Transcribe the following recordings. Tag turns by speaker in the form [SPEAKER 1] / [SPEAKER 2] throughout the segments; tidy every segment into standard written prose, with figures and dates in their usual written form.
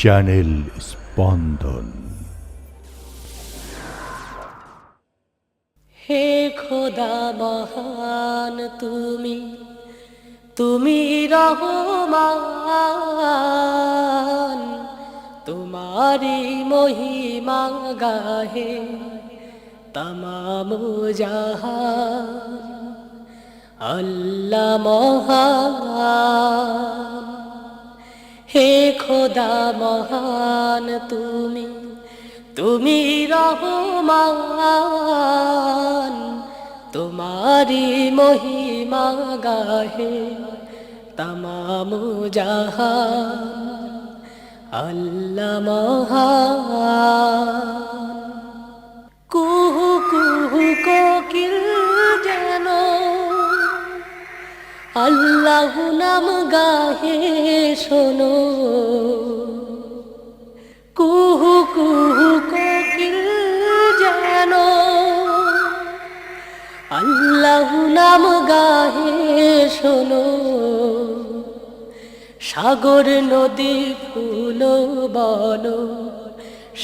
[SPEAKER 1] Channel স্পন্দন।
[SPEAKER 2] হে খোদা মহান তুমি, তুমি রহমান, তোমারি মহিমা গাহে তমাম জাহান। আল্লাহ মহান, হে খোদা মহান তুমি, তুমি রহমান, তোমারি মহিমা গাহে তমাম জাহান। আল্লাহ মহান, কুহু কুহু কোকিল যেন আল্লাহ নাম গাহে শোনো। কুহু কুহু কোকিল যেন আল্লাহ নাম গাহে শোনো। সাগর নদী ফুল বন,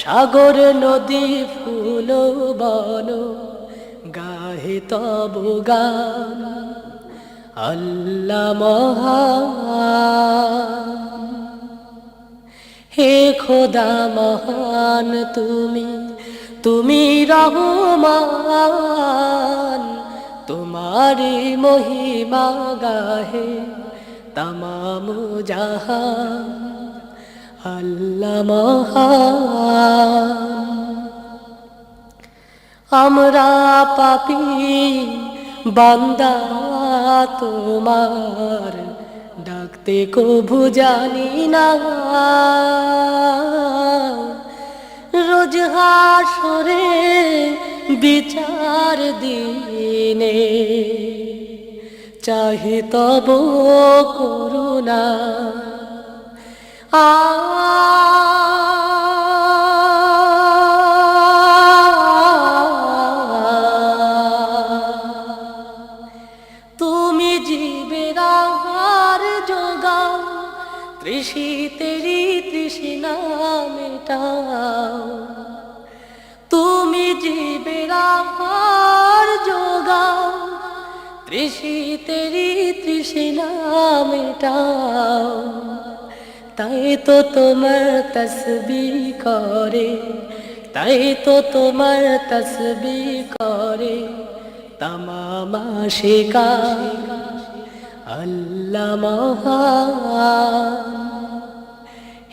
[SPEAKER 2] সাগর নদী ফুল বন গাহে তব গান। আল্লাহ মহান, হে খোদা মহান তুমি, তুমি রহমান, তোমারি মহিমা গাহে তমাম জাহান। আল্লাহ মহান, আমরা পাপী বান্দা তোমার ডাকতে কভু জানি না। রোজ হাসরে বিচার দিনে চাহি তব করুণা। তুমি জীবের আহার যোগাও, তৃষিতেরি তৃষ্ণা মেটাও। তুমি জীবের আহার যোগাও, তৃষিতেরি তৃষ্ণা মেটাও। তাই তো তোমার তসবিহ করে, তাই তো তোমার তসবিহ করে তমাম আশিকান। আল্লাহ মহান,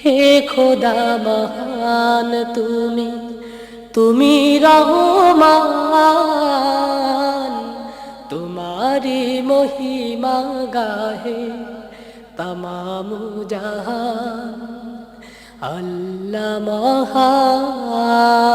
[SPEAKER 2] হে খোদা মহান তুমি, তুমি রহমান, তোমারি মহিমা গাহে তমাম জাহান। আল্লাহ মহান।